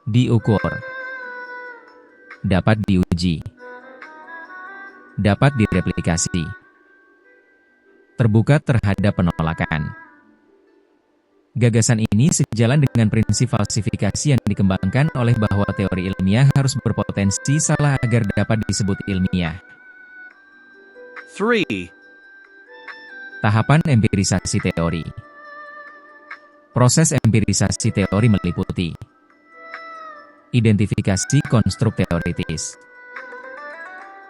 Diukur. Dapat diuji. Dapat direplikasi. Terbuka terhadap penolakan. Gagasan ini sejalan dengan prinsip falsifikasi yang dikembangkan oleh bahwa teori ilmiah harus berpotensi salah agar dapat disebut ilmiah. 3. Tahapan empirisasi teori. Proses empirisasi teori meliputi identifikasi konstruk teoritis,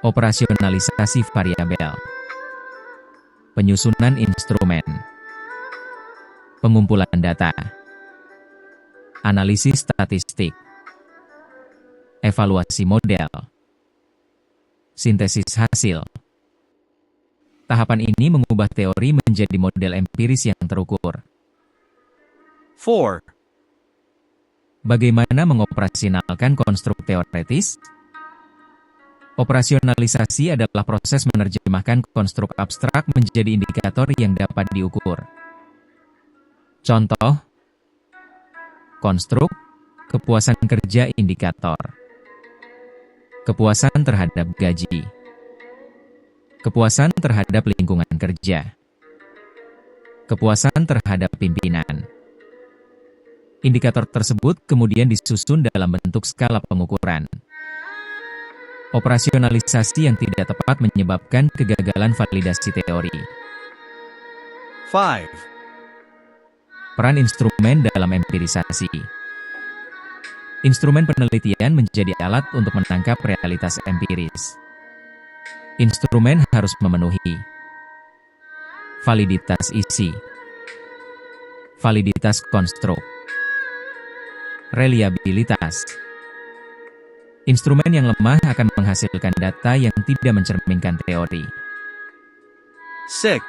operasionalisasi variabel, penyusunan instrumen, pengumpulan data, analisis statistik, evaluasi model, sintesis hasil. Tahapan ini mengubah teori menjadi model empiris yang terukur. 4. Bagaimana mengoperasionalkan konstruk teoritis? Operasionalisasi adalah proses menerjemahkan konstruk abstrak menjadi indikator yang dapat diukur. Contoh, konstruk, kepuasan kerja indikator, kepuasan terhadap gaji, kepuasan terhadap lingkungan kerja, kepuasan terhadap pimpinan. Indikator tersebut kemudian disusun dalam bentuk skala pengukuran. Operasionalisasi yang tidak tepat menyebabkan kegagalan validasi teori. 5. Peran instrumen dalam empirisasi. Instrumen penelitian menjadi alat untuk menangkap realitas empiris. Instrumen harus memenuhi validitas isi, validitas konstruk, reliabilitas. Instrumen yang lemah akan menghasilkan data yang tidak mencerminkan teori. 6.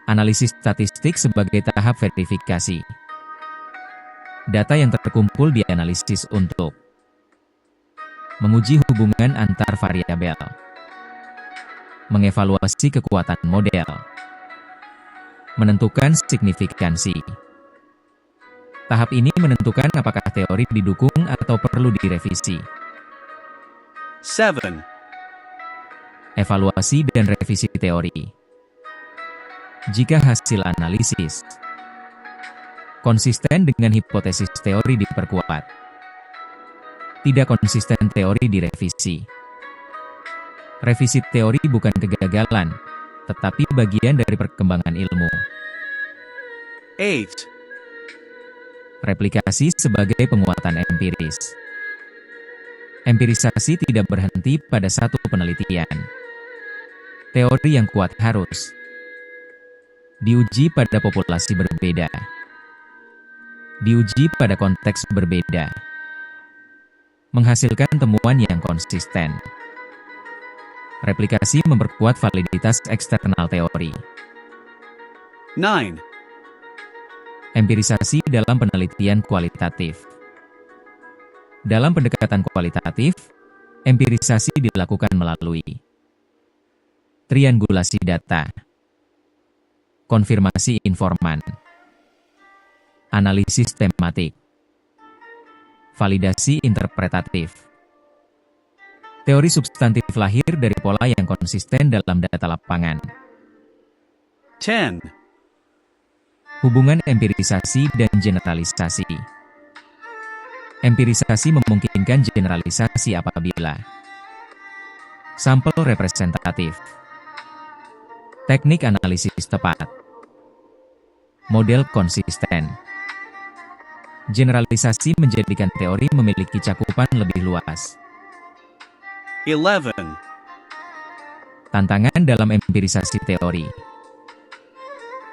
Analisis statistik sebagai tahap verifikasi. Data yang terkumpul dianalisis untuk menguji hubungan antar variabel, mengevaluasi kekuatan model, menentukan signifikansi. Tahap ini menentukan apakah teori didukung atau perlu direvisi. 7. Evaluasi dan revisi teori. Jika hasil analisis konsisten dengan hipotesis teori diperkuat, tidak konsisten teori direvisi. Revisi teori bukan kegagalan, tetapi bagian dari perkembangan ilmu. 8. Replikasi sebagai penguatan empiris. Empirisasi tidak berhenti pada satu penelitian. Teori yang kuat harus diuji pada populasi berbeda, diuji pada konteks berbeda, menghasilkan temuan yang konsisten. Replikasi memperkuat validitas eksternal teori. 9. Empirisasi dalam penelitian kualitatif. Dalam pendekatan kualitatif, empirisasi dilakukan melalui triangulasi data, konfirmasi informan, analisis tematik, validasi interpretatif. Teori substantif lahir dari pola yang konsisten dalam data lapangan. 10. Hubungan empirisasi dan generalisasi. Empirisasi memungkinkan generalisasi apabila sampel representatif, teknik analisis tepat, model konsisten. Generalisasi menjadikan teori memiliki cakupan lebih luas. 11. Tantangan dalam empirisasi teori.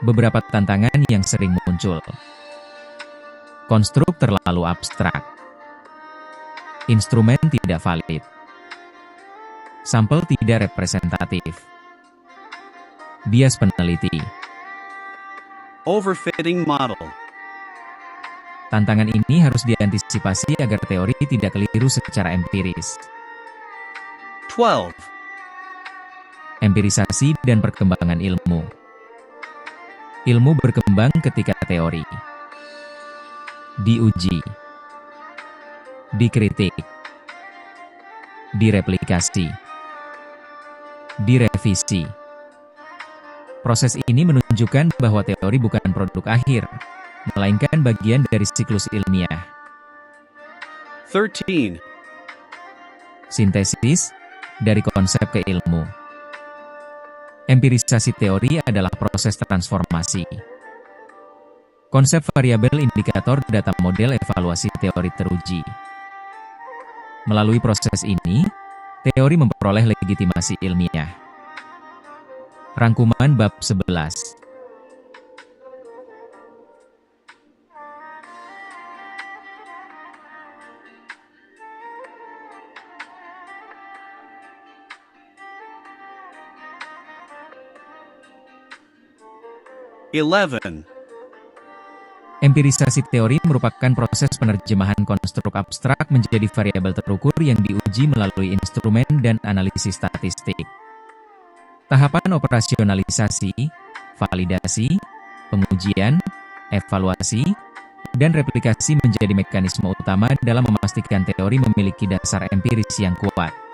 Beberapa tantangan yang sering muncul. Konstruk terlalu abstrak. Instrumen tidak valid. Sampel tidak representatif. Bias peneliti. Overfitting model. Tantangan ini harus diantisipasi agar teori tidak keliru secara empiris. 12. Empirisasi dan perkembangan ilmu. Ilmu berkembang ketika teori diuji, dikritik, direplikasi, direvisi. Proses ini menunjukkan bahwa teori bukan produk akhir, melainkan bagian dari siklus ilmiah. 13. Sintesis dari konsep ke ilmu. Empirisasi teori adalah proses transformasi. Konsep variabel indikator data model evaluasi teori teruji. Melalui proses ini, teori memperoleh legitimasi ilmiah. Rangkuman bab 11. Empirisasi teori merupakan proses penerjemahan konstruk abstrak menjadi variabel terukur yang diuji melalui instrumen dan analisis statistik. Tahapan operasionalisasi, validasi, pengujian, evaluasi, dan replikasi menjadi mekanisme utama dalam memastikan teori memiliki dasar empiris yang kuat.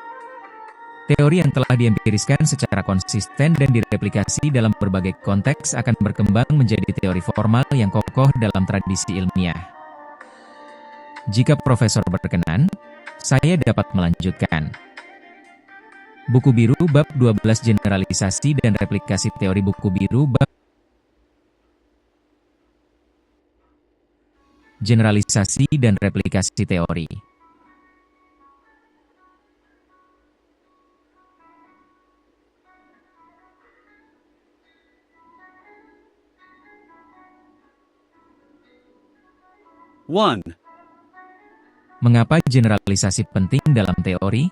Teori yang telah diempiriskan secara konsisten dan direplikasi dalam berbagai konteks akan berkembang menjadi teori formal yang kokoh dalam tradisi ilmiah. Jika Profesor berkenan, saya dapat melanjutkan. Buku Biru Bab 12 Generalisasi dan Replikasi Teori. Buku Biru Bab Generalisasi dan Replikasi Teori. Mengapa generalisasi penting dalam teori?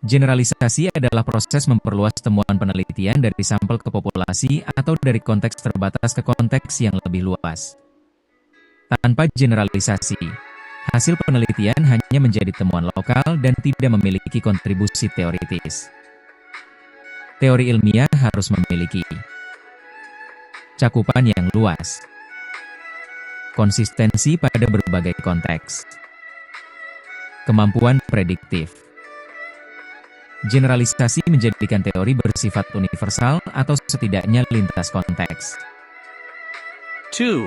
Generalisasi adalah proses memperluas temuan penelitian dari sampel ke populasi atau dari konteks terbatas ke konteks yang lebih luas. Tanpa generalisasi, hasil penelitian hanya menjadi temuan lokal dan tidak memiliki kontribusi teoritis. Teori ilmiah harus memiliki cakupan yang luas, konsistensi pada berbagai konteks, kemampuan prediktif. Generalisasi menjadikan teori bersifat universal atau setidaknya lintas konteks. 2.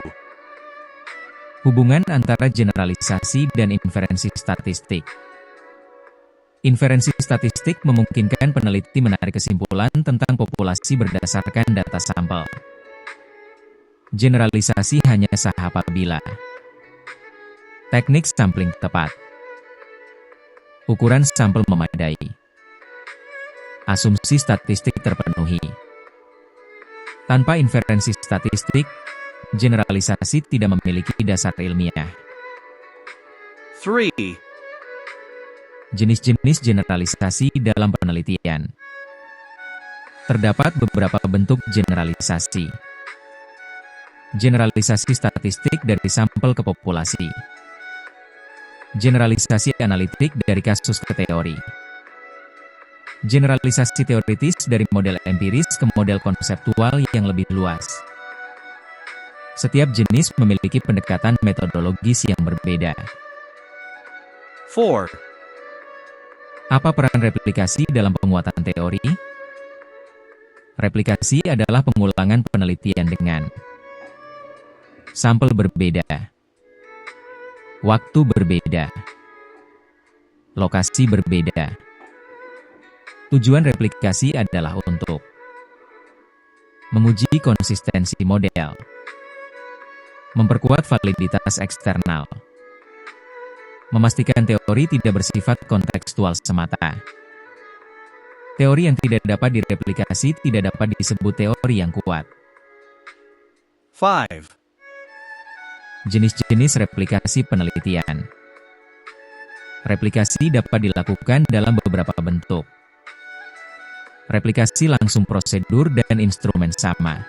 Hubungan antara generalisasi dan inferensi statistik. Inferensi statistik memungkinkan peneliti menarik kesimpulan tentang populasi berdasarkan data sampel. Generalisasi hanya sah apabila teknik sampling tepat, ukuran sampel memadai, asumsi statistik terpenuhi. Tanpa inferensi statistik, generalisasi tidak memiliki dasar ilmiah. 3. Jenis-jenis generalisasi dalam penelitian. Terdapat beberapa bentuk generalisasi. Generalisasi statistik dari sampel ke populasi. Generalisasi analitik dari kasus ke teori. Generalisasi teoritis dari model empiris ke model konseptual yang lebih luas. Setiap jenis memiliki pendekatan metodologis yang berbeda. 4. Apa peran replikasi dalam penguatan teori? Replikasi adalah pengulangan penelitian dengan sampel berbeda, waktu berbeda, lokasi berbeda. Tujuan replikasi adalah untuk menguji konsistensi model, memperkuat validitas eksternal, memastikan teori tidak bersifat kontekstual semata. Teori yang tidak dapat direplikasi tidak dapat disebut teori yang kuat. 5. Jenis-jenis replikasi penelitian. Replikasi dapat dilakukan dalam beberapa bentuk. Replikasi langsung prosedur dan instrumen sama.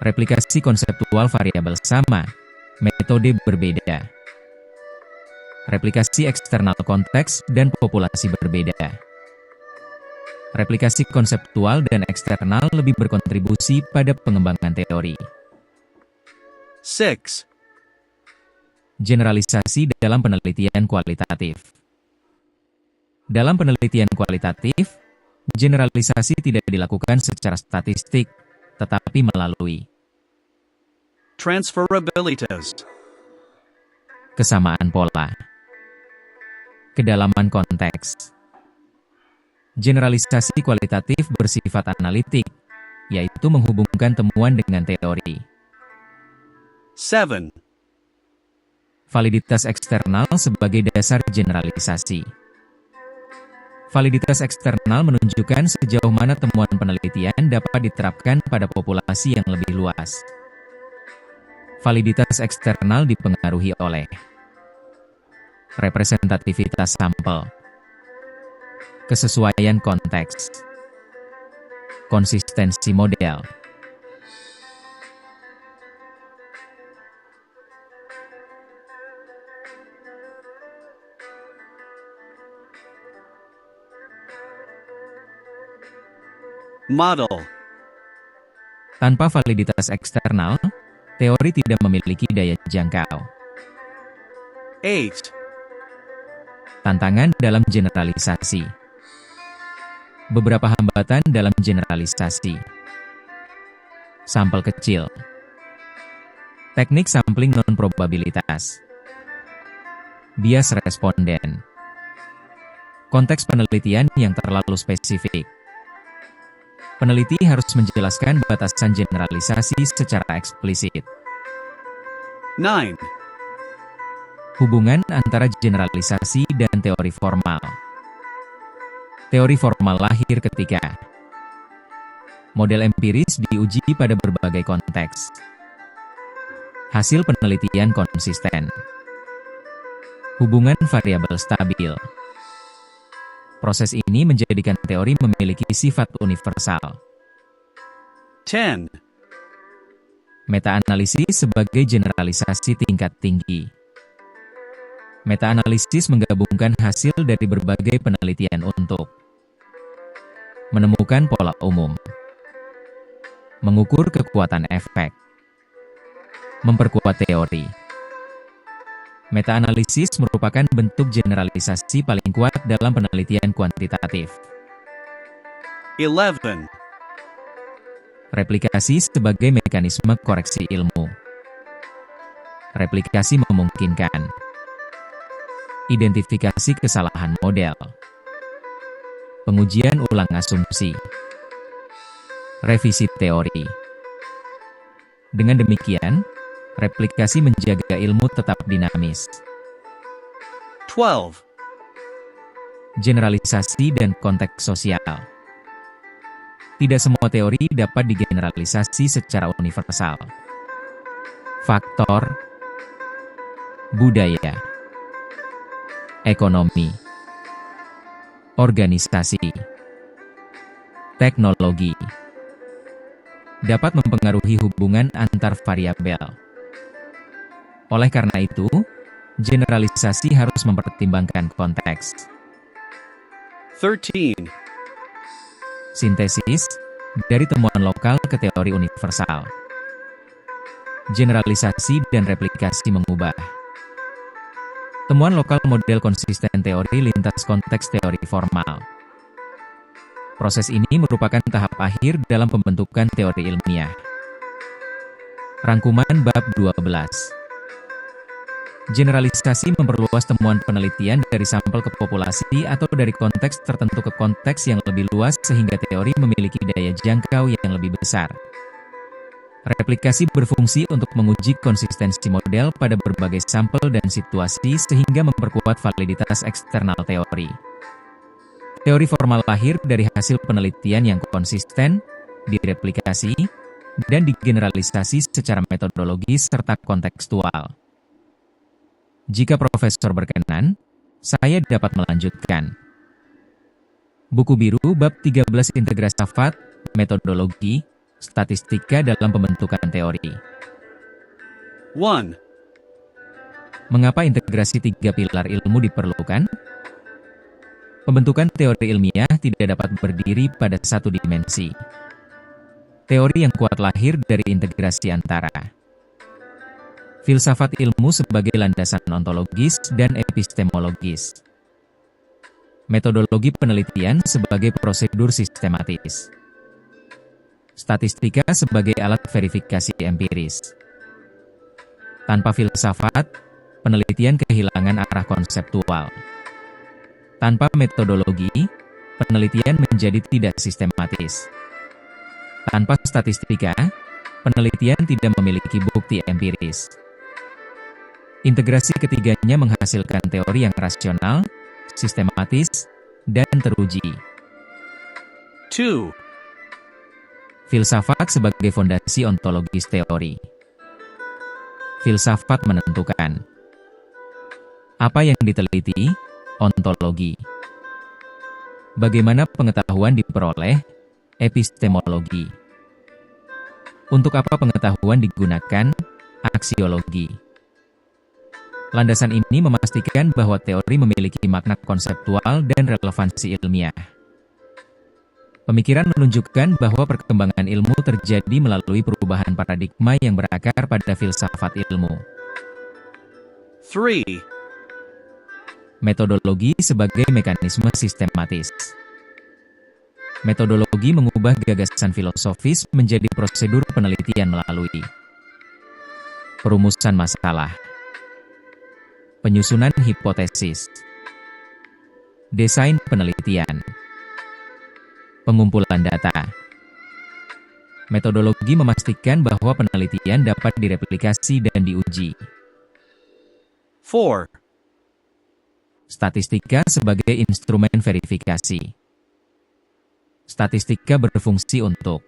Replikasi konseptual variabel sama, metode berbeda. Replikasi eksternal konteks dan populasi berbeda. Replikasi konseptual dan eksternal lebih berkontribusi pada pengembangan teori. 6. Generalisasi dalam penelitian kualitatif. Dalam penelitian kualitatif, generalisasi tidak dilakukan secara statistik, tetapi melalui transferabilitas, kesamaan pola, kedalaman konteks. Generalisasi kualitatif bersifat analitik, yaitu menghubungkan temuan dengan teori. 7. Validitas eksternal sebagai dasar generalisasi. Validitas eksternal menunjukkan sejauh mana temuan penelitian dapat diterapkan pada populasi yang lebih luas. Validitas eksternal dipengaruhi oleh representativitas sampel, kesesuaian konteks, konsistensi model. model, Tanpa validitas eksternal, teori tidak memiliki daya jangkau. 8. Tantangan dalam generalisasi. Beberapa hambatan dalam generalisasi. Sampel kecil. Teknik sampling non-probabilitas. Bias responden. Konteks penelitian yang terlalu spesifik. Peneliti harus menjelaskan batasan generalisasi secara eksplisit. 9. Hubungan antara generalisasi dan teori formal. Teori formal lahir ketika model empiris diuji pada berbagai konteks. Hasil penelitian konsisten. Hubungan variabel stabil. Proses ini menjadikan teori memiliki sifat universal. 10. Meta-analisis sebagai generalisasi tingkat tinggi. Meta-analisis menggabungkan hasil dari berbagai penelitian untuk menemukan pola umum, mengukur kekuatan efek, memperkuat teori. Meta-analisis merupakan bentuk generalisasi paling kuat dalam penelitian kuantitatif. 11. Replikasi sebagai mekanisme koreksi ilmu. Replikasi memungkinkan identifikasi kesalahan model, pengujian ulang asumsi, revisi teori. Dengan demikian, replikasi menjaga ilmu tetap dinamis. 12. Generalisasi dan konteks sosial. Tidak semua teori dapat digeneralisasi secara universal. Faktor budaya, ekonomi, organisasi, teknologi dapat mempengaruhi hubungan antar variabel. Oleh karena itu, generalisasi harus mempertimbangkan konteks. 13. Sintesis dari temuan lokal ke teori universal. Generalisasi dan replikasi mengubah temuan lokal model konsisten teori lintas konteks teori formal. Proses ini merupakan tahap akhir dalam pembentukan teori ilmiah. Rangkuman bab 12. Generalisasi memperluas temuan penelitian dari sampel ke populasi atau dari konteks tertentu ke konteks yang lebih luas sehingga teori memiliki daya jangkau yang lebih besar. Replikasi berfungsi untuk menguji konsistensi model pada berbagai sampel dan situasi sehingga memperkuat validitas eksternal teori. Teori formal lahir dari hasil penelitian yang konsisten, direplikasi, dan digeneralisasi secara metodologis serta kontekstual. Jika Profesor berkenan, saya dapat melanjutkan. Buku biru bab 13 integrasi filsafat, metodologi, statistika dalam pembentukan teori. 1. Mengapa integrasi 3 pilar ilmu diperlukan? Pembentukan teori ilmiah tidak dapat berdiri pada satu dimensi. Teori yang kuat lahir dari integrasi antara Filsafat ilmu sebagai landasan ontologis dan epistemologis. Metodologi penelitian sebagai prosedur sistematis. Statistika sebagai alat verifikasi empiris. Tanpa filsafat, penelitian kehilangan arah konseptual. Tanpa metodologi, penelitian menjadi tidak sistematis. Tanpa statistika, penelitian tidak memiliki bukti empiris. Integrasi ketiganya menghasilkan teori yang rasional, sistematis, dan teruji. 2. Filsafat sebagai fondasi ontologis teori. Filsafat menentukan apa yang diteliti, ontologi. Bagaimana pengetahuan diperoleh, epistemologi. Untuk apa pengetahuan digunakan, aksiologi. Landasan ini memastikan bahwa teori memiliki makna konseptual dan relevansi ilmiah. Pemikiran menunjukkan bahwa perkembangan ilmu terjadi melalui perubahan paradigma yang berakar pada filsafat ilmu. 3. Metodologi sebagai mekanisme sistematis. Metodologi mengubah gagasan filosofis menjadi prosedur penelitian melalui perumusan masalah, penyusunan hipotesis, desain penelitian, pengumpulan data. Metodologi memastikan bahwa penelitian dapat direplikasi dan diuji. 4. Statistika sebagai instrumen verifikasi. Statistika berfungsi untuk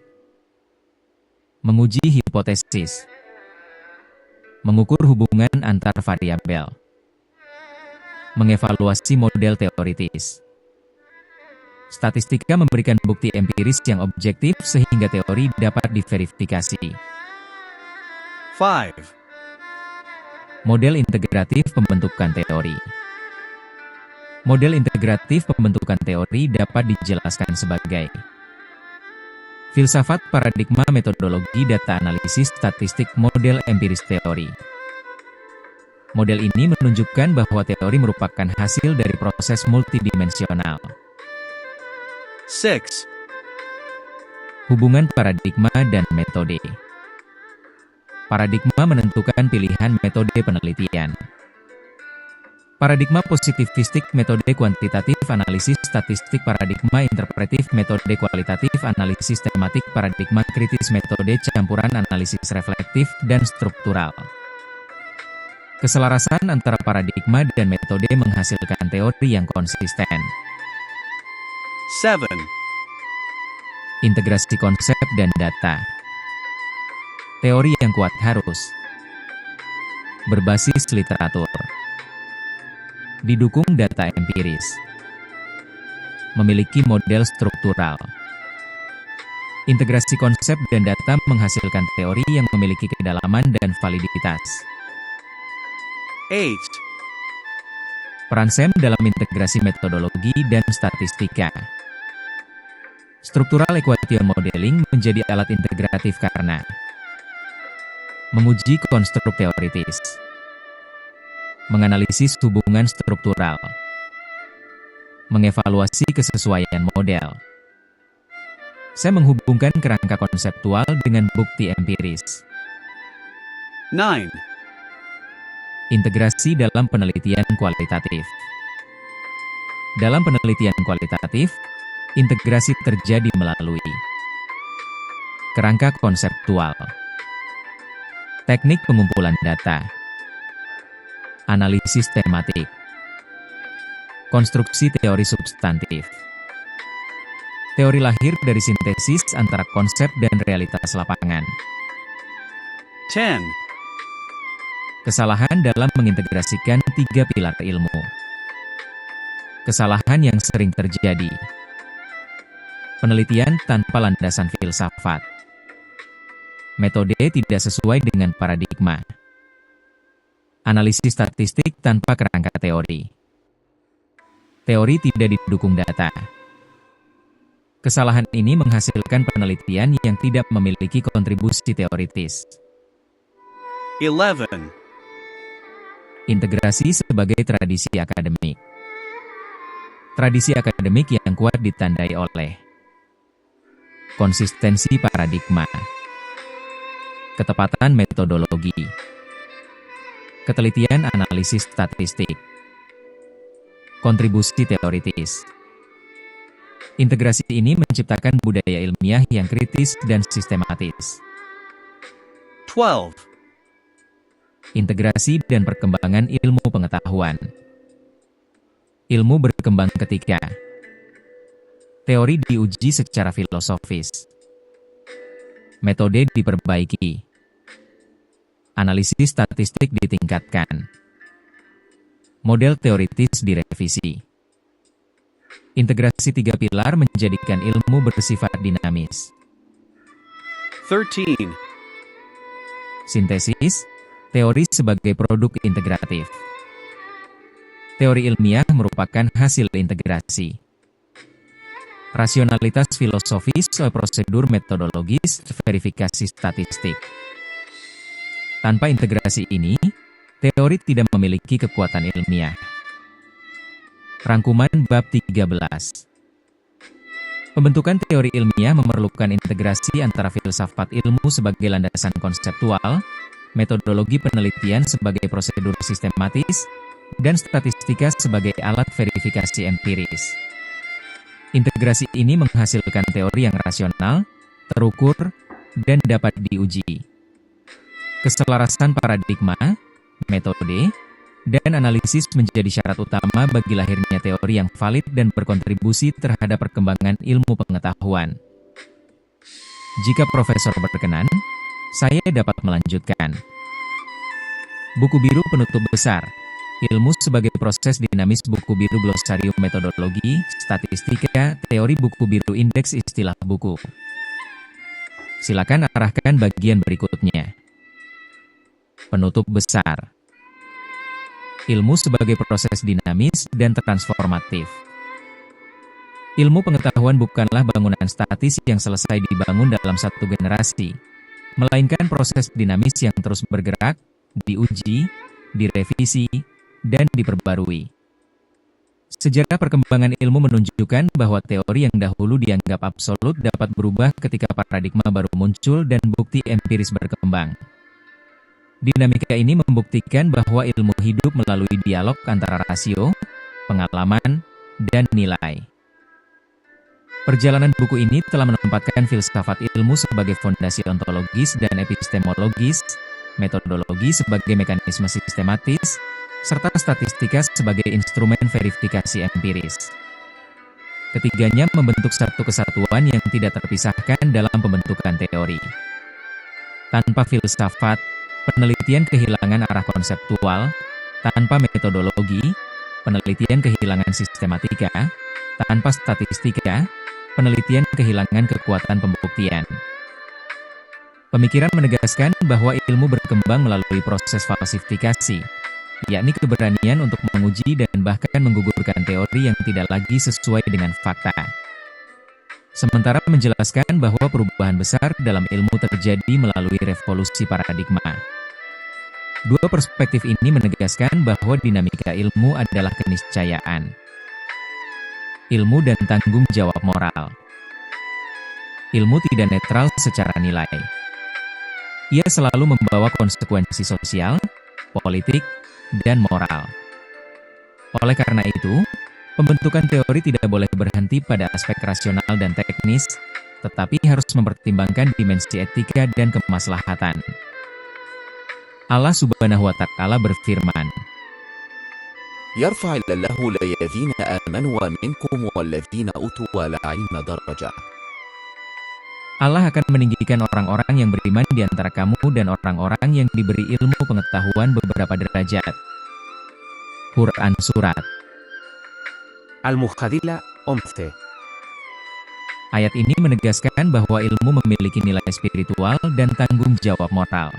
menguji hipotesis, mengukur hubungan antar variabel, mengevaluasi model teoritis. Statistika memberikan bukti empiris yang objektif sehingga teori dapat diverifikasi. 5. Model integratif pembentukan teori. Model integratif pembentukan teori dapat dijelaskan sebagai filsafat paradigma metodologi data analisis statistik model empiris teori. Model ini menunjukkan bahwa teori merupakan hasil dari proses multidimensional. 6. Hubungan paradigma dan metode. Paradigma menentukan pilihan metode penelitian. Paradigma positivistik, metode kuantitatif analisis statistik, paradigma interpretif, metode kualitatif analisis tematik, paradigma kritis, metode campuran analisis reflektif dan struktural. Keselarasan antara paradigma dan metode menghasilkan teori yang konsisten. 7. Integrasi konsep dan data. Teori yang kuat harus berbasis literatur, didukung data empiris, memiliki model struktural. Integrasi konsep dan data menghasilkan teori yang memiliki kedalaman dan validitas. 8. Peran SEM dalam integrasi metodologi dan statistika. Struktural equation modeling menjadi alat integratif karena menguji konstruk teoritis, menganalisis hubungan struktural, mengevaluasi kesesuaian model. Saya menghubungkan kerangka konseptual dengan bukti empiris. 9. Integrasi dalam penelitian kualitatif. Dalam penelitian kualitatif, integrasi terjadi melalui kerangka konseptual, teknik pengumpulan data, analisis tematik, konstruksi teori substantif. Teori lahir dari sintesis antara konsep dan realitas lapangan. 10. Kesalahan dalam mengintegrasikan 3 pilar ilmu. Kesalahan yang sering terjadi. Penelitian tanpa landasan filsafat. Metode tidak sesuai dengan paradigma. Analisis statistik tanpa kerangka teori. Teori tidak didukung data. Kesalahan ini menghasilkan penelitian yang tidak memiliki kontribusi teoritis. 11. Integrasi sebagai tradisi akademik. Tradisi akademik yang kuat ditandai oleh konsistensi paradigma, ketepatan metodologi, ketelitian analisis statistik, kontribusi teoritis. Integrasi ini menciptakan budaya ilmiah yang kritis dan sistematis. 12. Integrasi dan perkembangan ilmu pengetahuan. Ilmu berkembang ketika teori diuji secara filosofis, metode diperbaiki, analisis statistik ditingkatkan, model teoritis direvisi. Integrasi tiga pilar menjadikan ilmu bersifat dinamis. 13. Sintesis, teori sebagai produk integratif. Teori ilmiah merupakan hasil integrasi. Rasionalitas filosofis, prosedur metodologis, verifikasi statistik. Tanpa integrasi ini, teori tidak memiliki kekuatan ilmiah. Rangkuman bab 13. Pembentukan teori ilmiah memerlukan integrasi antara filsafat ilmu sebagai landasan konseptual, metodologi penelitian sebagai prosedur sistematis, dan statistika sebagai alat verifikasi empiris. Integrasi ini menghasilkan teori yang rasional, terukur, dan dapat diuji. Keselarasan paradigma, metode, dan analisis menjadi syarat utama bagi lahirnya teori yang valid dan berkontribusi terhadap perkembangan ilmu pengetahuan. Jika Profesor berkenan, saya dapat melanjutkan. Buku biru penutup besar. Ilmu sebagai proses dinamis, buku biru glosarium metodologi, statistika, teori, buku biru indeks istilah buku. Silakan arahkan bagian berikutnya. Penutup besar. Ilmu sebagai proses dinamis dan transformatif. Ilmu pengetahuan bukanlah bangunan statis yang selesai dibangun dalam satu generasi, melainkan proses dinamis yang terus bergerak, diuji, direvisi, dan diperbarui. Sejarah perkembangan ilmu menunjukkan bahwa teori yang dahulu dianggap absolut dapat berubah ketika paradigma baru muncul dan bukti empiris berkembang. Dinamika ini membuktikan bahwa ilmu hidup melalui dialog antara rasio, pengalaman, dan nilai. Perjalanan buku ini telah menempatkan filsafat ilmu sebagai fondasi ontologis dan epistemologis, metodologi sebagai mekanisme sistematis, serta statistika sebagai instrumen verifikasi empiris. Ketiganya membentuk satu kesatuan yang tidak terpisahkan dalam pembentukan teori. Tanpa filsafat, penelitian kehilangan arah konseptual. Tanpa metodologi, penelitian kehilangan sistematika. Tanpa statistika, penelitian kehilangan kekuatan pembuktian. Pemikiran menegaskan bahwa ilmu berkembang melalui proses falsifikasi, yakni keberanian untuk menguji dan bahkan menggugurkan teori yang tidak lagi sesuai dengan fakta. Sementara menjelaskan bahwa perubahan besar dalam ilmu terjadi melalui revolusi paradigma. Dua perspektif ini menegaskan bahwa dinamika ilmu adalah keniscayaan, ilmu dan tanggung jawab moral. Ilmu tidak netral secara nilai. Ia selalu membawa konsekuensi sosial, politik, dan moral. Oleh karena itu, pembentukan teori tidak boleh berhenti pada aspek rasional dan teknis, tetapi harus mempertimbangkan dimensi etika dan kemaslahatan. Allah Subhanahu wa Ta'ala berfirman, يرفع الله الذين آمنوا منكم والذين أوتوا العلم درجات. Allah akan meninggikan orang-orang yang beriman di antara kamu dan orang-orang yang diberi ilmu pengetahuan beberapa derajat. Quran Surat Al-Mujadila 11. Ayat ini menegaskan bahwa ilmu memiliki nilai spiritual dan tanggung jawab moral.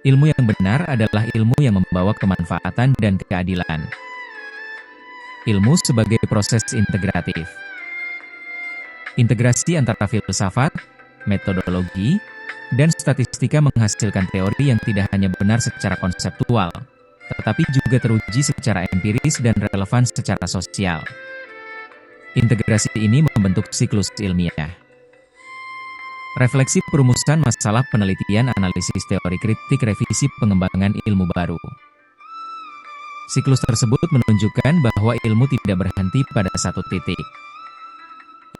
Ilmu yang benar adalah ilmu yang membawa kemanfaatan dan keadilan. Ilmu sebagai proses integratif. Integrasi antara filsafat, metodologi, dan statistika menghasilkan teori yang tidak hanya benar secara konseptual, tetapi juga teruji secara empiris dan relevan secara sosial. Integrasi ini membentuk siklus ilmiah. Refleksi perumusan masalah penelitian analisis teori kritik revisi pengembangan ilmu baru. Siklus tersebut menunjukkan bahwa ilmu tidak berhenti pada satu titik.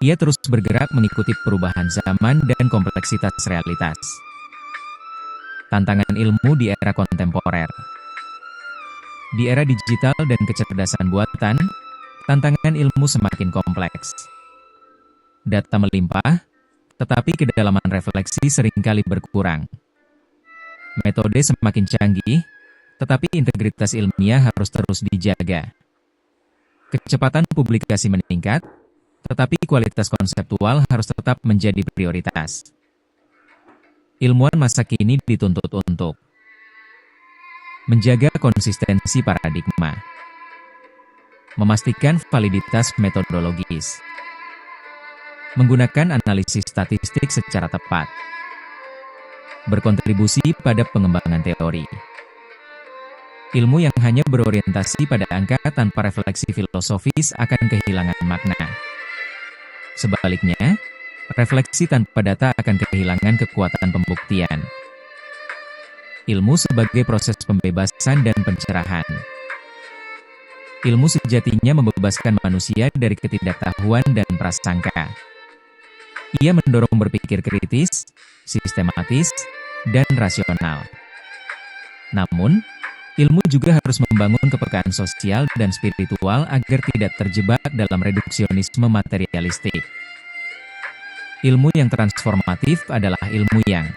Ia terus bergerak mengikuti perubahan zaman dan kompleksitas realitas. Tantangan ilmu di era kontemporer. Di era digital dan kecerdasan buatan, tantangan ilmu semakin kompleks. Data melimpah, tetapi kedalaman refleksi seringkali berkurang. Metode semakin canggih, tetapi integritas ilmiah harus terus dijaga. Kecepatan publikasi meningkat, tetapi kualitas konseptual harus tetap menjadi prioritas. Ilmuwan masa kini dituntut untuk menjaga konsistensi paradigma, memastikan validitas metodologis, menggunakan analisis statistik secara tepat, berkontribusi pada pengembangan teori. Ilmu yang hanya berorientasi pada angka tanpa refleksi filosofis akan kehilangan makna. Sebaliknya, refleksi tanpa data akan kehilangan kekuatan pembuktian. Ilmu sebagai proses pembebasan dan pencerahan. Ilmu sejatinya membebaskan manusia dari ketidaktahuan dan prasangka. Ia mendorong berpikir kritis, sistematis, dan rasional. Namun, ilmu juga harus membangun kepekaan sosial dan spiritual agar tidak terjebak dalam reduksionisme materialistik. Ilmu yang transformatif adalah ilmu yang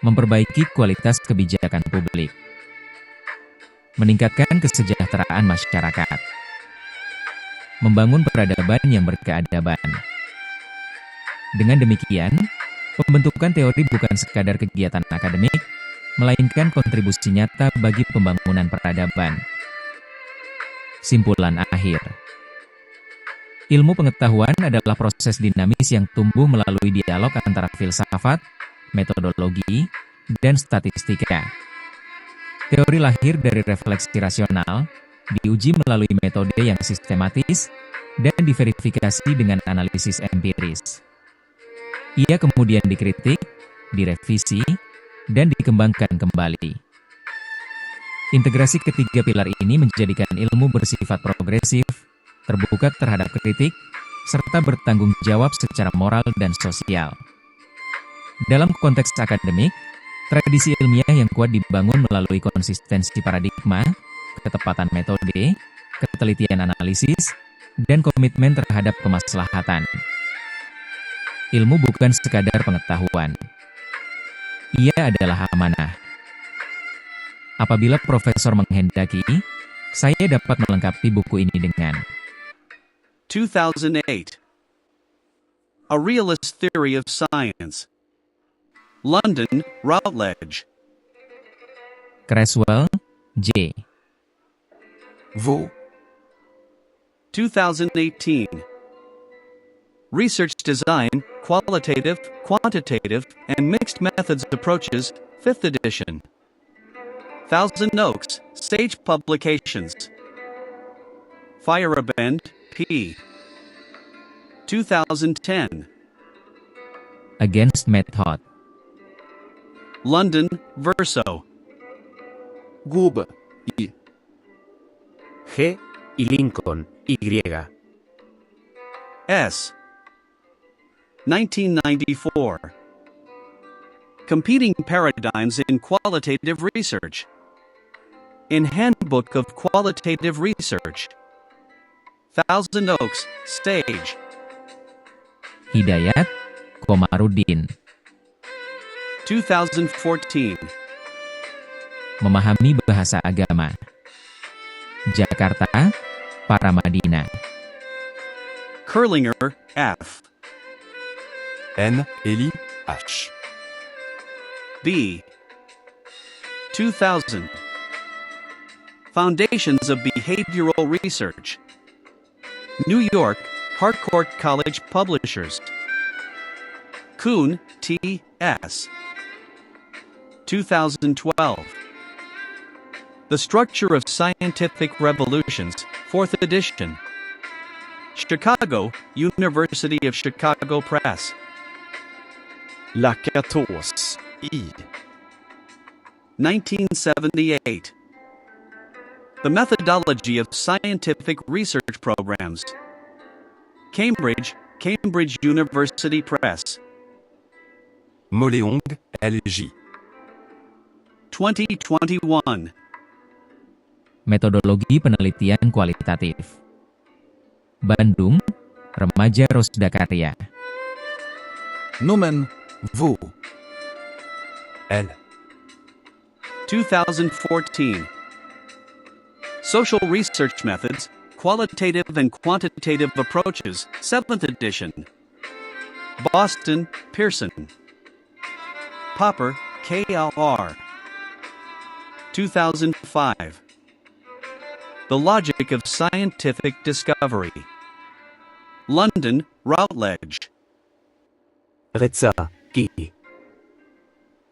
memperbaiki kualitas kebijakan publik, meningkatkan kesejahteraan masyarakat, membangun peradaban yang berkeadaban. Dengan demikian, pembentukan teori bukan sekadar kegiatan akademik, melainkan kontribusi nyata bagi pembangunan peradaban. Simpulan akhir. Ilmu pengetahuan adalah proses dinamis yang tumbuh melalui dialog antara filsafat, metodologi, dan statistika. Teori lahir dari refleksi rasional, diuji melalui metode yang sistematis, dan diverifikasi dengan analisis empiris. Ia kemudian dikritik, direvisi, dan dikembangkan kembali. Integrasi ketiga pilar ini menjadikan ilmu bersifat progresif, terbuka terhadap kritik, serta bertanggung jawab secara moral dan sosial. Dalam konteks akademik, tradisi ilmiah yang kuat dibangun melalui konsistensi paradigma, ketepatan metode, ketelitian analisis, dan komitmen terhadap kemaslahatan. Ilmu bukan sekadar pengetahuan. Ia adalah amanah. Apabila Profesor menghendaki, saya dapat melengkapi buku ini dengan 2008. A Realist Theory of Science. London, Routledge. Creswell, J. Vaux. 2018. Research Design, Qualitative, Quantitative, and Mixed Methods Approaches, 5th edition. Thousand Oaks, Sage Publications. Feyerabend, P. 2010. Against Method. London, Verso. Gube. I. G. y Lincoln, Y. S. 1994. Competing Paradigms in Qualitative Research. In Handbook of Qualitative Research. Thousand Oaks, Sage. Hidayat, Komarudin. 2014. Memahami bahasa agama. Jakarta, Paramadina. Kurlinger, F. N. Eli H. B. 2000. Foundations of Behavioral Research. New York, Harcourt College Publishers. Kuhn, T. S. 2012. The Structure of Scientific Revolutions, 4th edition. Chicago, University of Chicago Press. Lakatos, I. 1978. The Methodology of Scientific Research Programs. Cambridge, Cambridge University Press. Moléong, LJ. 2021. Metodologi penelitian kualitatif. Bandung, Remaja Rosda Karya. Nomen, Vous. L. 2014. Social Research Methods, Qualitative and Quantitative Approaches, 7th edition. Boston, Pearson. Popper, K.L.R. 2005. The Logic of Scientific Discovery. London, Routledge. Reza, G.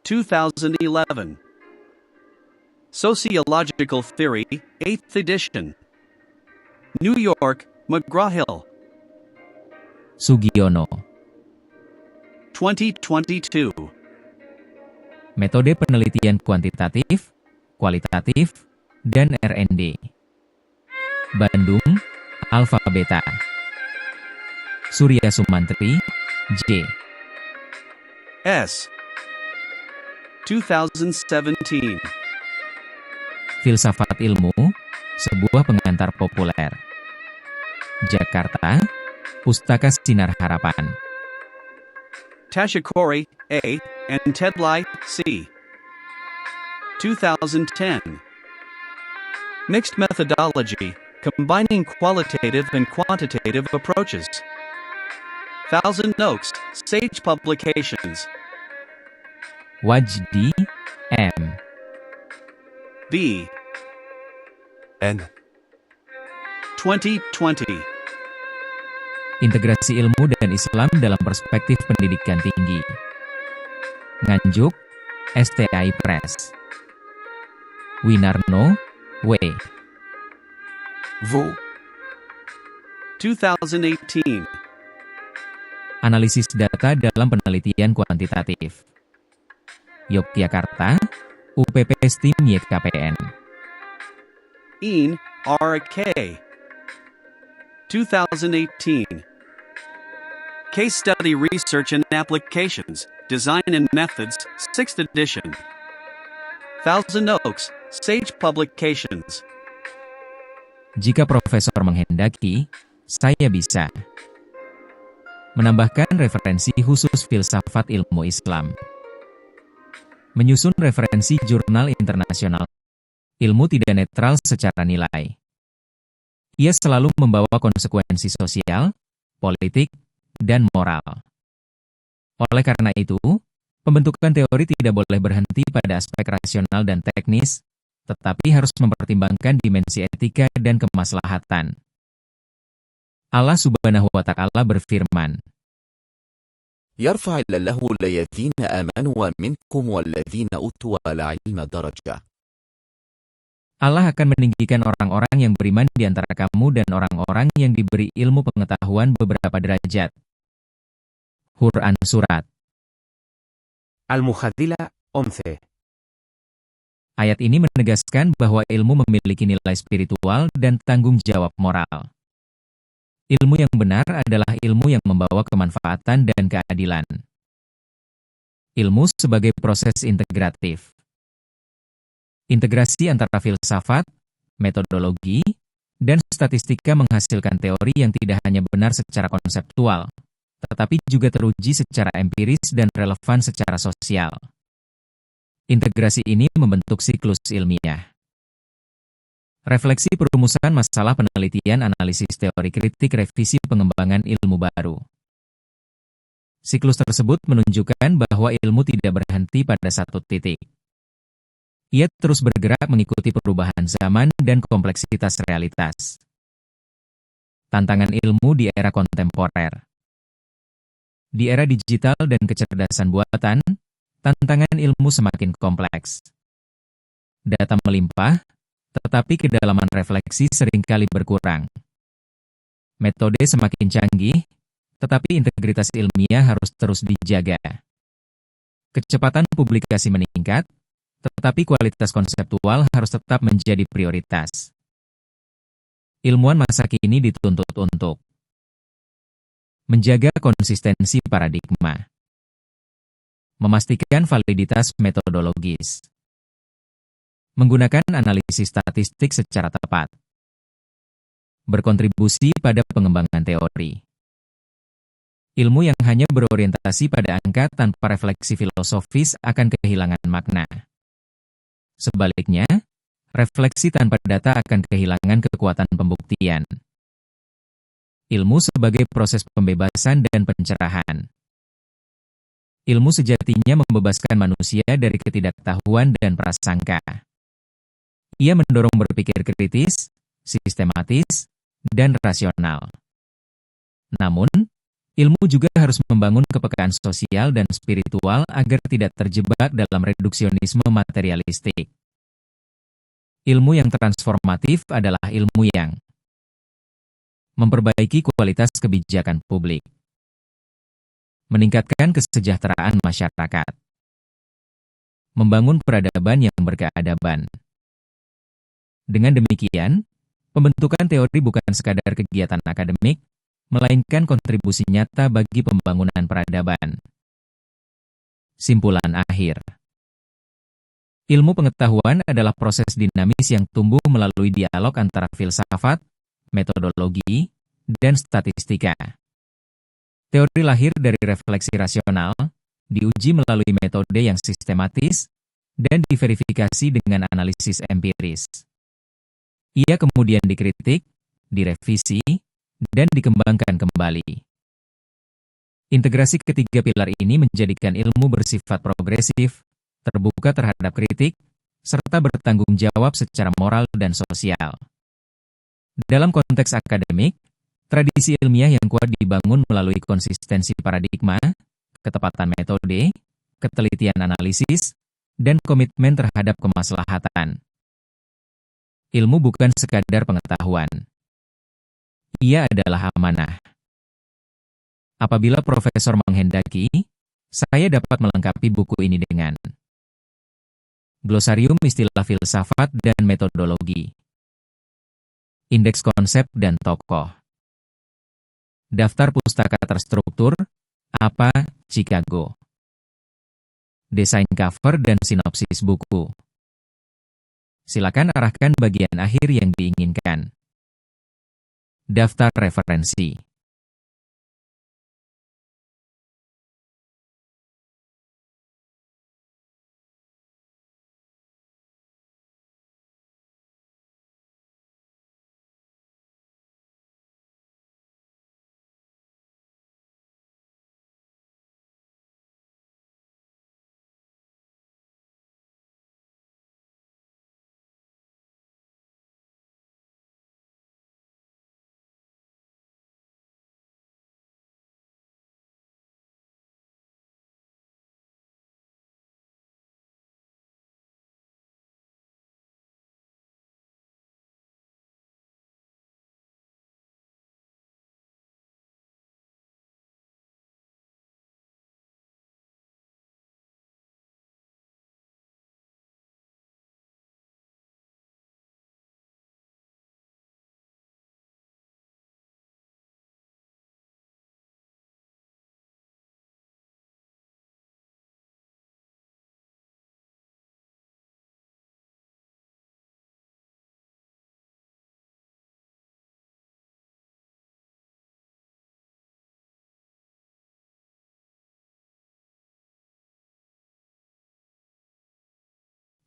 2011. Sociological Theory, 8th edition. New York, McGraw-Hill. Sugiono. 2022. Metode penelitian kuantitatif, kualitatif, dan R&D. Bandung, Alpha Beta. Surya Sumantri, J. S. 2017. Filsafat Ilmu, sebuah pengantar populer. Jakarta, Pustaka Sinar Harapan. Tashikori, A., and Tedlai, C. 2010. Mixed Methodology, Combining Qualitative and Quantitative Approaches. Thousand Oaks, Sage Publications. Wajdi, M. B. N. 2020. Integrasi ilmu dan Islam dalam perspektif pendidikan tinggi. Nganjuk, STI Press. Winarno, W. Vous. 2018. Analisis data dalam penelitian kuantitatif. Yogyakarta, UPP STIM YKPN. Een, R.K. 2018. Case Study Research and Applications, Design and Methods, 6th edition. Thousand Oaks, Sage Publications. Jika profesor menghendaki, saya bisa menambahkan referensi khusus filsafat ilmu Islam. Menyusun referensi jurnal internasional. Ilmu tidak netral secara nilai. Ia selalu membawa konsekuensi sosial, politik, dan moral. Oleh karena itu, pembentukan teori tidak boleh berhenti pada aspek rasional dan teknis, tetapi harus mempertimbangkan dimensi etika dan kemaslahatan. Allah Subhanahu wa Ta'ala berfirman, يرفع الله الذين آمنوا منكم والذين أوتوا العلم درجة. Allah akan meninggikan orang-orang yang beriman di antara kamu dan orang-orang yang diberi ilmu pengetahuan beberapa derajat. Quran Surat. Al-Mujadila, 11. Ayat ini menegaskan bahwa ilmu memiliki nilai spiritual dan tanggung jawab moral. Ilmu yang benar adalah ilmu yang membawa kemanfaatan dan keadilan. Ilmu sebagai proses integratif. Integrasi antara filsafat, metodologi, dan statistika menghasilkan teori yang tidak hanya benar secara konseptual, tetapi juga teruji secara empiris dan relevan secara sosial. Integrasi ini membentuk siklus ilmiah. Refleksi perumusan masalah penelitian analisis teori kritik revisi pengembangan ilmu baru. Siklus tersebut menunjukkan bahwa ilmu tidak berhenti pada satu titik. Ia terus bergerak mengikuti perubahan zaman dan kompleksitas realitas. Tantangan ilmu di era kontemporer. Di era digital dan kecerdasan buatan, tantangan ilmu semakin kompleks. Data melimpah, tetapi kedalaman refleksi seringkali berkurang. Metode semakin canggih, tetapi integritas ilmiah harus terus dijaga. Kecepatan publikasi meningkat, tetapi kualitas konseptual harus tetap menjadi prioritas. Ilmuwan masa kini dituntut untuk menjaga konsistensi paradigma, memastikan validitas metodologis, menggunakan analisis statistik secara tepat, berkontribusi pada pengembangan teori. Ilmu yang hanya berorientasi pada angka tanpa refleksi filosofis akan kehilangan makna. Sebaliknya, refleksi tanpa data akan kehilangan kekuatan pembuktian. Ilmu sebagai proses pembebasan dan pencerahan. Ilmu sejatinya membebaskan manusia dari ketidaktahuan dan prasangka. Ia mendorong berpikir kritis, sistematis, dan rasional. Namun, ilmu juga harus membangun kepekaan sosial dan spiritual agar tidak terjebak dalam reduksionisme materialistik. Ilmu yang transformatif adalah ilmu yang memperbaiki kualitas kebijakan publik, meningkatkan kesejahteraan masyarakat, membangun peradaban yang berkeadaban. Dengan demikian, pembentukan teori bukan sekadar kegiatan akademik, melainkan kontribusi nyata bagi pembangunan peradaban. Simpulan akhir. Ilmu pengetahuan adalah proses dinamis yang tumbuh melalui dialog antara filsafat, metodologi, dan statistika. Teori lahir dari refleksi rasional, diuji melalui metode yang sistematis, dan diverifikasi dengan analisis empiris. Ia kemudian dikritik, direvisi, dan dikembangkan kembali. Integrasi ketiga pilar ini menjadikan ilmu bersifat progresif, terbuka terhadap kritik, serta bertanggung jawab secara moral dan sosial. Dalam konteks akademik, tradisi ilmiah yang kuat dibangun melalui konsistensi paradigma, ketepatan metode, ketelitian analisis, dan komitmen terhadap kemaslahatan. Ilmu bukan sekadar pengetahuan. Ia adalah amanah. Apabila Profesor menghendaki, saya dapat melengkapi buku ini dengan Glosarium istilah filsafat dan metodologi, indeks konsep dan tokoh, daftar pustaka terstruktur, apa, Chicago, desain cover dan sinopsis buku. Silakan arahkan bagian akhir yang diinginkan. Daftar referensi.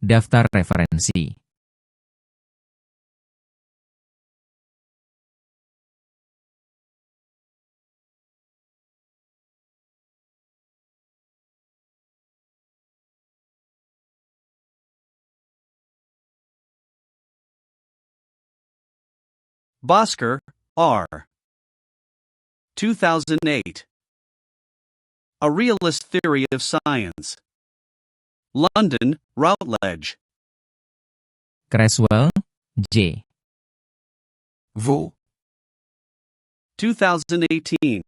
Daftar referensi. Bosker, R. 2008. A Realist Theory of Science. London, Routledge. Creswell, J. Vaud. 2018.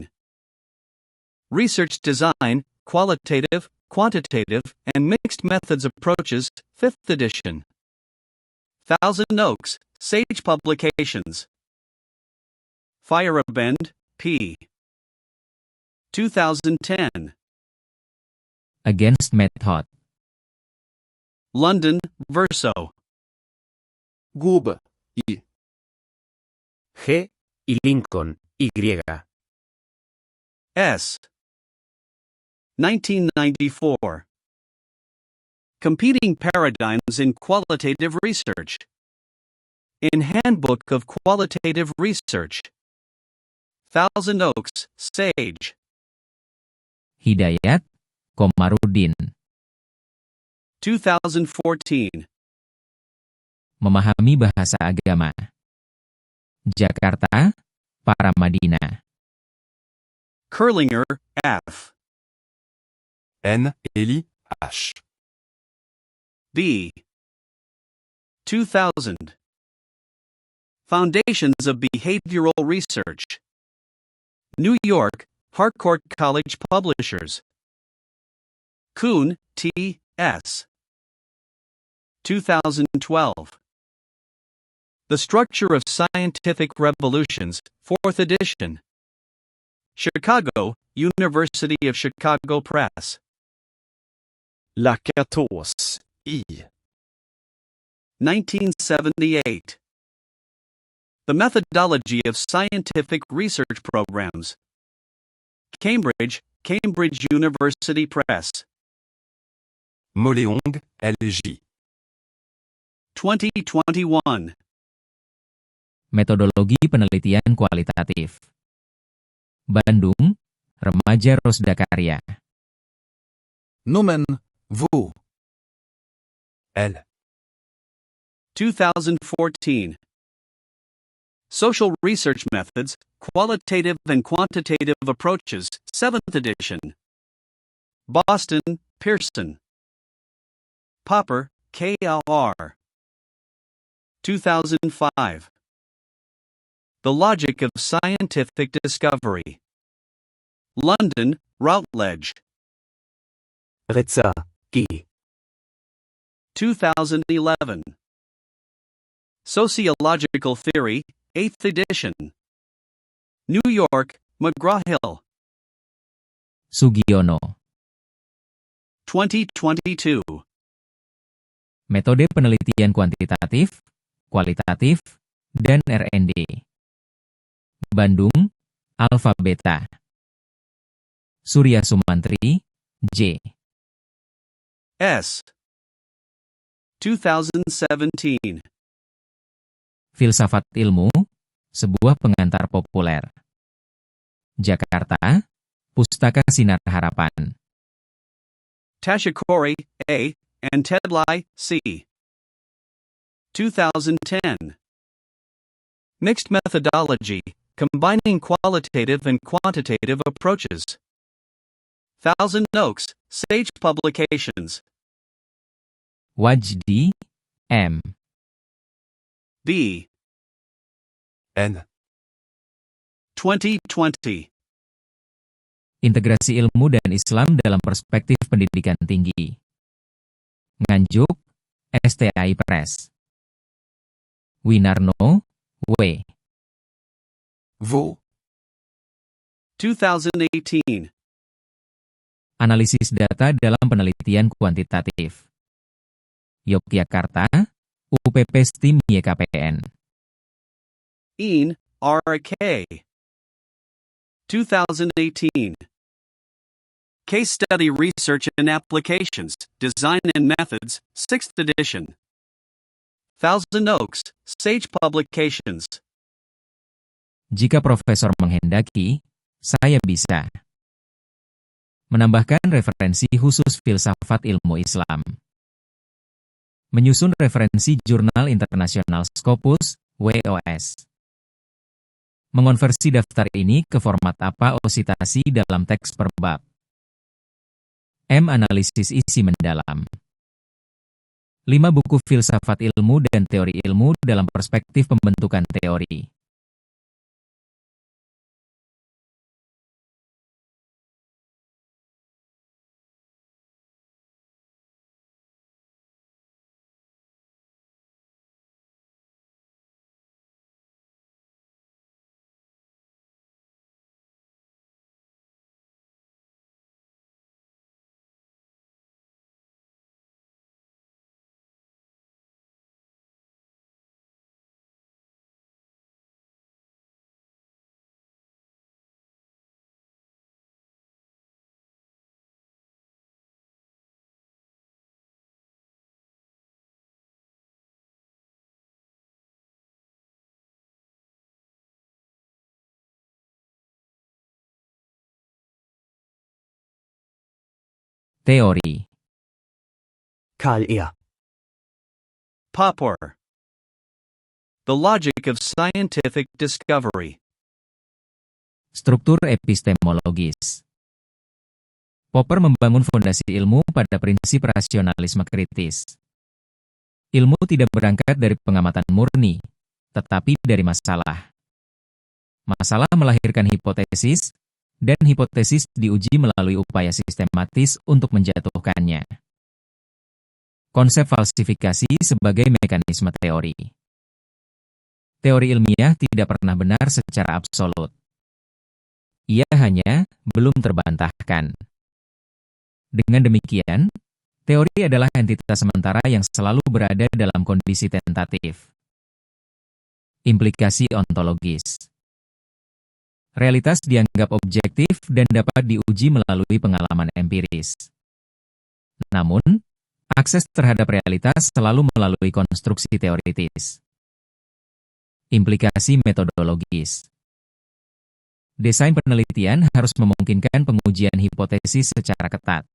Research Design, Qualitative, Quantitative, and Mixed Methods Approaches, 5th edition. Thousand Oaks, Sage Publications. Feyerabend, P. 2010. Against Method. London, Verso. Goube. I. G. y Lincoln, Y. S. 1994. Competing Paradigms in Qualitative Research. In Handbook of Qualitative Research. Thousand Oaks, Sage. Hidayat, Komarudin. 2014. Memahami bahasa agama. Jakarta, Paramadina. Kurlinger, F. N. Eli. H. B. 2000. Foundations of Behavioral Research. New York, Harcourt College Publishers. Kuhn, T. S. 2012. The Structure of Scientific Revolutions, 4th edition. Chicago, University of Chicago Press. Lakatos, I. 1978. The Methodology of Scientific Research Programs. Cambridge, Cambridge University Press. Moléong, L.J. 2021. Metodologi penelitian kualitatif. Bandung, Remaja Rosda Karya. Nomen. Vaud. L. 2014. Social Research Methods, Qualitative and Quantitative Approaches, 7th edition. Boston, Pearson. Popper, K.R. 2005. The Logic of Scientific Discovery. London, Routledge. Reza, G. 2011. Sociological Theory, 8th edition. New York, McGraw-Hill. Sugiono. 2022. Metode penelitian kuantitatif, kualitatif, dan R&D. Bandung, Alpha Beta. Surya Sumantri, J. S. 2017. Filsafat Ilmu, sebuah pengantar populer. Jakarta, Pustaka Sinar Harapan. Tashikori, A., and Tedlai, C. 2010. Mixed Methodology, Combining Qualitative and Quantitative Approaches. Thousand Oaks, Sage Publications. Wajdi, M. B. N. 2020. Integrasi Ilmu dan Islam dalam Perspektif Pendidikan Tinggi. Nganjuk, STAI Press. Winarno, W. Vaud. 2018. Analisis data dalam penelitian kuantitatif. Yogyakarta, UPP STIM YKPN. Een, R.K. 2018. Case Study Research and Applications, Design and Methods, 6th edition. Thousand Oaks, Sage Publications. Jika profesor menghendaki, saya bisa menambahkan referensi khusus filsafat ilmu Islam. Menyusun referensi jurnal internasional Scopus, WOS. Mengonversi daftar ini ke format APA o sitasi dalam teks per bab. M. Analisis isi mendalam. 5 buku filsafat ilmu dan teori ilmu dalam perspektif pembentukan teori. Teori. Kalia. Popper. The logic of scientific discovery. Struktur epistemologis. Popper membangun fondasi ilmu pada prinsip rasionalisme kritis. Ilmu tidak berangkat dari pengamatan murni, tetapi dari masalah. Masalah melahirkan hipotesis, dan hipotesis diuji melalui upaya sistematis untuk menjatuhkannya. Konsep falsifikasi sebagai mekanisme teori. Teori ilmiah tidak pernah benar secara absolut. Ia hanya belum terbantahkan. Dengan demikian, teori adalah entitas sementara yang selalu berada dalam kondisi tentatif. Implikasi ontologis. Realitas dianggap objektif dan dapat diuji melalui pengalaman empiris. Namun, akses terhadap realitas selalu melalui konstruksi teoritis. Implikasi metodologis. Desain penelitian harus memungkinkan pengujian hipotesis secara ketat.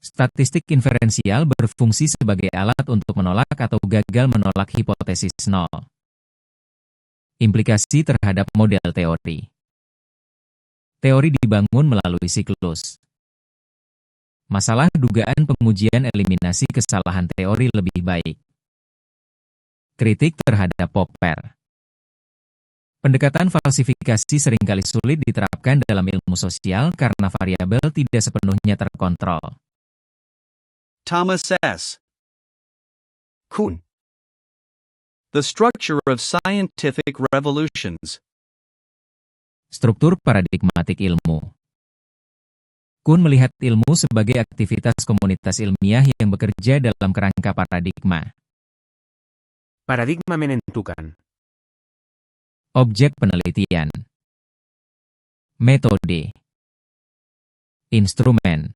Statistik inferensial berfungsi sebagai alat untuk menolak atau gagal menolak hipotesis nol. Implikasi terhadap model teori. Teori dibangun melalui siklus. Masalah dugaan pengujian eliminasi kesalahan teori lebih baik. Kritik terhadap Popper. Pendekatan falsifikasi seringkali sulit diterapkan dalam ilmu sosial karena variabel tidak sepenuhnya terkontrol. Thomas S. Kuhn. The structure of scientific revolutions. Struktur paradigmatik ilmu. Kuhn melihat ilmu sebagai aktivitas komunitas ilmiah yang bekerja dalam kerangka paradigma. Paradigma menentukan. Objek penelitian. Metode. Instrumen.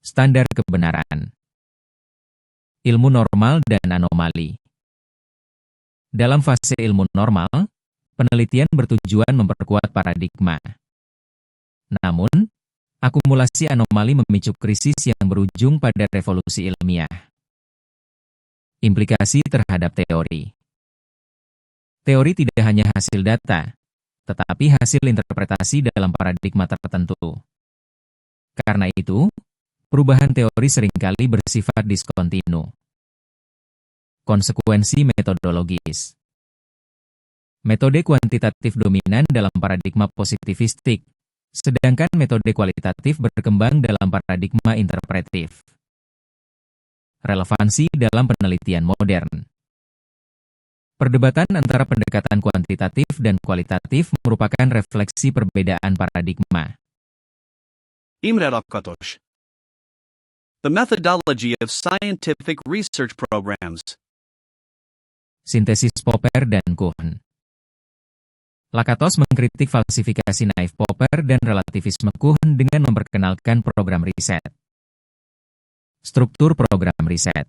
Standar kebenaran. Ilmu normal dan anomali. Dalam fase ilmu normal, penelitian bertujuan memperkuat paradigma. Namun, akumulasi anomali memicu krisis yang berujung pada revolusi ilmiah. Implikasi terhadap teori. Teori tidak hanya hasil data, tetapi hasil interpretasi dalam paradigma tertentu. Karena itu, perubahan teori seringkali bersifat diskontinu. Konsekuensi metodologis. Metode kuantitatif dominan dalam paradigma positivistik, sedangkan metode kualitatif berkembang dalam paradigma interpretif. Relevansi dalam penelitian modern. Perdebatan antara pendekatan kuantitatif dan kualitatif merupakan refleksi perbedaan paradigma. Imre Rakotos. The methodology of scientific research programs. Sintesis Popper dan Kuhn. Lakatos mengkritik falsifikasi naif Popper dan relativisme Kuhn dengan memperkenalkan program riset. Struktur program riset.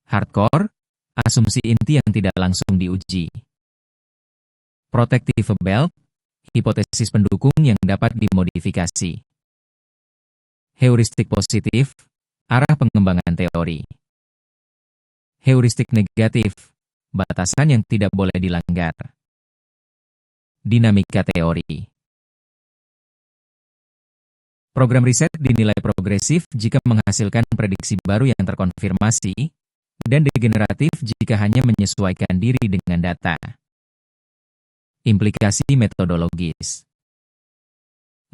Hardcore, asumsi inti yang tidak langsung diuji. Protective belt, hipotesis pendukung yang dapat dimodifikasi. Heuristik positif, arah pengembangan teori. Heuristik negatif, batasan yang tidak boleh dilanggar. Dinamika teori. Program riset dinilai progresif jika menghasilkan prediksi baru yang terkonfirmasi, dan degeneratif jika hanya menyesuaikan diri dengan data. Implikasi metodologis.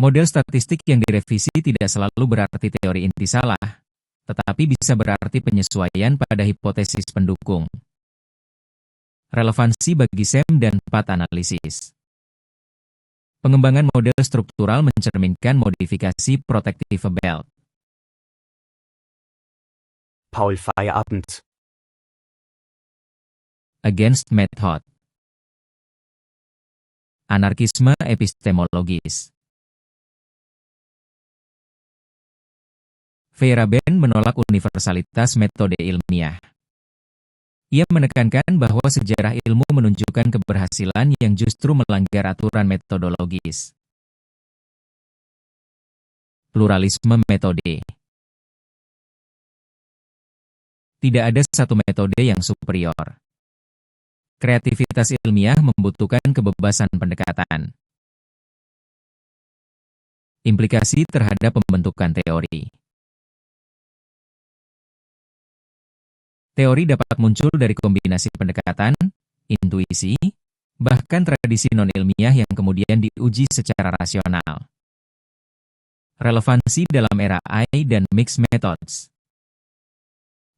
Model statistik yang direvisi tidak selalu berarti teori inti salah, tetapi bisa berarti penyesuaian pada hipotesis pendukung. Relevansi bagi SEM dan path analisis. Pengembangan model struktural mencerminkan modifikasi protective belt. Paul Feierabend. Against method. Anarkisme epistemologis. Feyerabend menolak universalitas metode ilmiah. Ia menekankan bahwa sejarah ilmu menunjukkan keberhasilan yang justru melanggar aturan metodologis. Pluralisme metode. Tidak ada satu metode yang superior. Kreativitas ilmiah membutuhkan kebebasan pendekatan. Implikasi terhadap pembentukan teori. Teori dapat muncul dari kombinasi pendekatan, intuisi, bahkan tradisi non-ilmiah yang kemudian diuji secara rasional. Relevansi dalam era AI dan mixed methods.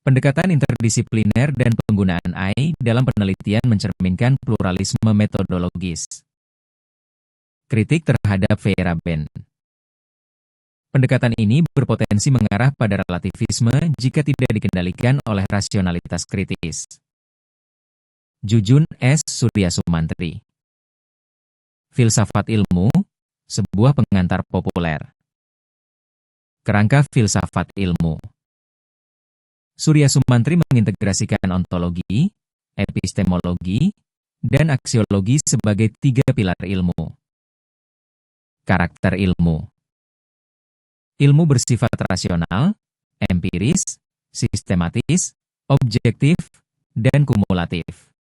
Pendekatan interdisipliner dan penggunaan AI dalam penelitian mencerminkan pluralisme metodologis. Kritik terhadap Feyerabend. Pendekatan ini berpotensi mengarah pada relativisme jika tidak dikendalikan oleh rasionalitas kritis. Jujun S. Suryasumantri. Filsafat ilmu, sebuah pengantar populer. Kerangka filsafat ilmu. Suryasumantri mengintegrasikan ontologi, epistemologi, dan aksiologi sebagai 3 pilar ilmu. Karakter ilmu. Ilmu bersifat rasional, empiris, sistematis, objektif, dan kumulatif.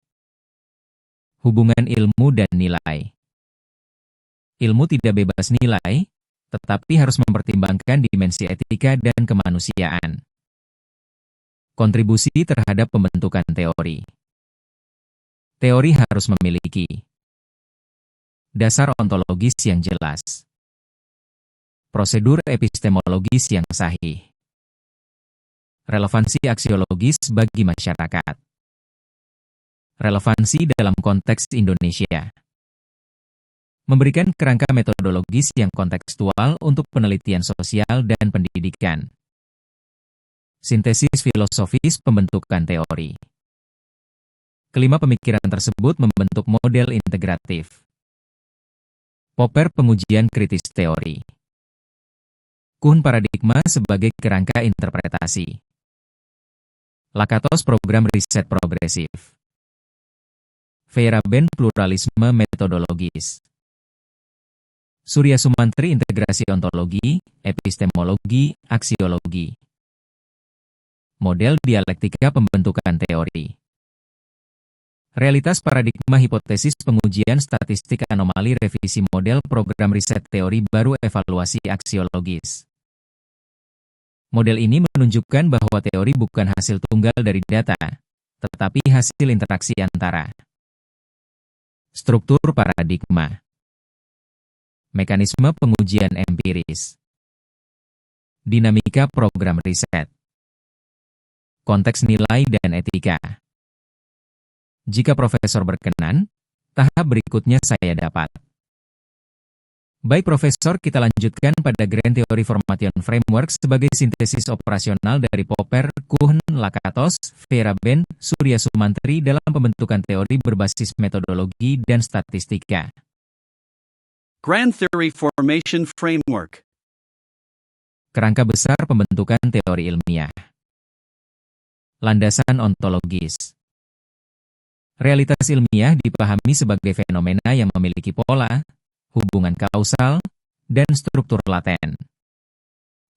Hubungan ilmu dan nilai. Ilmu tidak bebas nilai, tetapi harus mempertimbangkan dimensi etika dan kemanusiaan. Kontribusi terhadap pembentukan teori. Teori harus memiliki dasar ontologis yang jelas. Prosedur epistemologis yang sahih. Relevansi aksiologis bagi masyarakat. Relevansi dalam konteks Indonesia. Memberikan kerangka metodologis yang kontekstual untuk penelitian sosial dan pendidikan. Sintesis filosofis pembentukan teori. Kelima pemikiran tersebut membentuk model integratif. Popper pengujian kritis teori. Kuhn paradigma sebagai kerangka interpretasi. Lakatos program riset progresif. Feyerabend pluralisme metodologis. Suryasumantri integrasi ontologi, epistemologi, aksiologi. Model dialektika pembentukan teori. Realitas paradigma hipotesis pengujian statistik anomali revisi model program riset teori baru evaluasi aksiologis. Model ini menunjukkan bahwa teori bukan hasil tunggal dari data, tetapi hasil interaksi antara. Struktur paradigma. Mekanisme pengujian empiris. Dinamika program riset. Konteks nilai dan etika. Jika profesor berkenan, tahap berikutnya saya dapat. Baik Profesor, kita lanjutkan pada Grand Theory Formation Framework sebagai sintesis operasional dari Popper, Kuhn, Lakatos, Feyerabend, Suryasumantri dalam pembentukan teori berbasis metodologi dan statistika. Grand Theory Formation Framework. Kerangka besar pembentukan teori ilmiah. Landasan ontologis. Realitas ilmiah dipahami sebagai fenomena yang memiliki pola, hubungan kausal, dan struktur laten.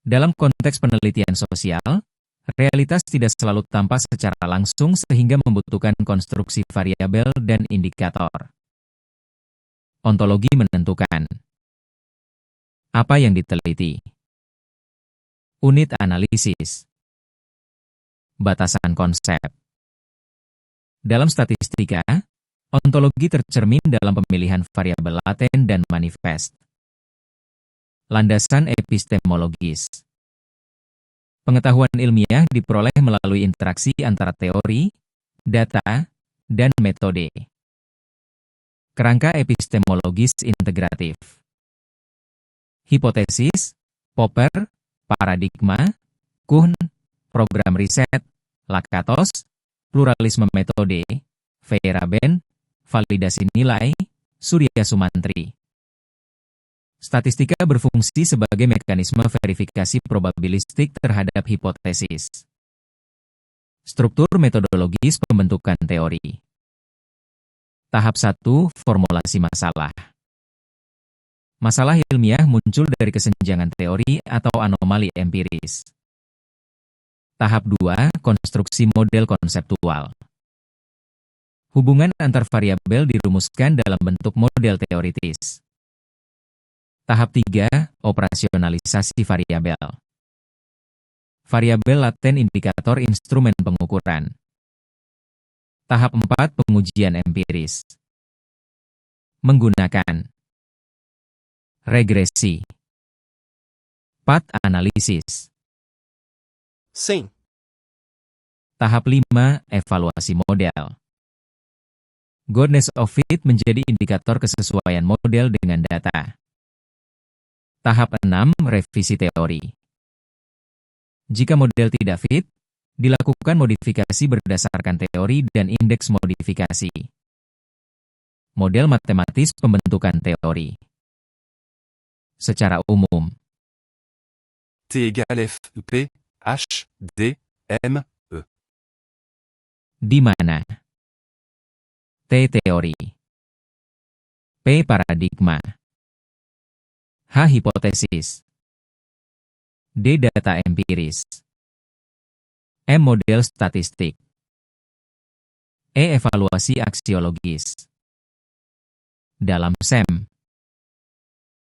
Dalam konteks penelitian sosial, realitas tidak selalu tampak secara langsung sehingga membutuhkan konstruksi variabel dan indikator. Ontologi menentukan apa yang diteliti. Unit analisis. Batasan konsep. Dalam statistika, ontologi tercermin dalam pemilihan variabel laten dan manifest. Landasan epistemologis. Pengetahuan ilmiah diperoleh melalui interaksi antara teori, data, dan metode. Kerangka epistemologis integratif. Hipotesis, Popper, paradigma, Kuhn, program riset, Lakatos, pluralisme metode, Feyerabend, validasi nilai, Surya Sumantri. Statistika berfungsi sebagai mekanisme verifikasi probabilistik terhadap hipotesis. Struktur metodologis pembentukan teori. Tahap 1, formulasi masalah. Masalah ilmiah muncul dari kesenjangan teori atau anomali empiris. Tahap 2, konstruksi model konseptual. Hubungan antar variabel dirumuskan dalam bentuk model teoritis. Tahap 3, operasionalisasi variabel. Variabel laten indikator instrumen pengukuran. Tahap 4, pengujian empiris. Menggunakan regresi. Path analisis. Sim. Tahap 5, evaluasi model. Goodness of fit menjadi indikator kesesuaian model dengan data. Tahap 6, revisi teori. Jika model tidak fit, dilakukan modifikasi berdasarkan teori dan indeks modifikasi. Model matematis pembentukan teori. Secara umum, T égale F, P, H, D, M, E. di mana T teori, P paradigma, H hipotesis, D data empiris, M model statistik, E evaluasi aksiologis. Dalam SEM,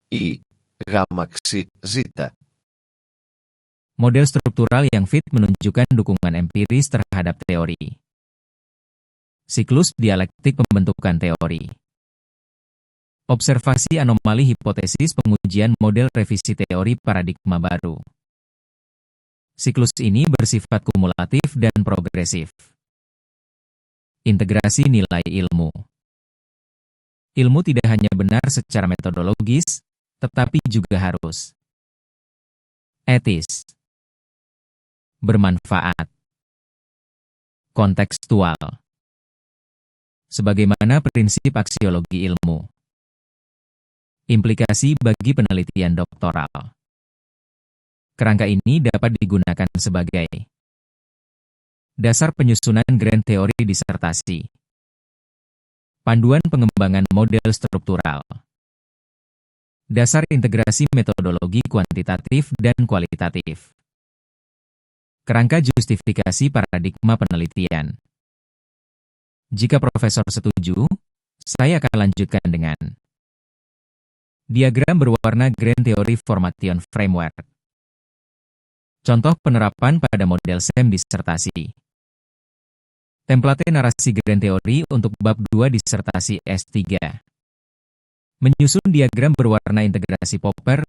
I. Ramaksi Zita. model struktural yang fit menunjukkan dukungan empiris terhadap teori. Siklus dialektik pembentukan teori. Observasi anomali hipotesis pengujian model revisi teori paradigma baru. Siklus ini bersifat kumulatif dan progresif. Integrasi nilai ilmu. Ilmu tidak hanya benar secara metodologis, tetapi juga harus etis, bermanfaat, kontekstual. Sebagaimana prinsip aksiologi ilmu. Implikasi bagi penelitian doktoral. Kerangka ini dapat digunakan sebagai dasar penyusunan grand teori disertasi, panduan pengembangan model struktural, dasar integrasi metodologi kuantitatif dan kualitatif, kerangka justifikasi paradigma penelitian. Jika Profesor setuju, saya akan lanjutkan dengan diagram berwarna Grand Theory Formation Framework. Contoh penerapan pada model SEM disertasi. Template narasi Grand Theory untuk bab 2 disertasi S3. Menyusun diagram berwarna integrasi Popper,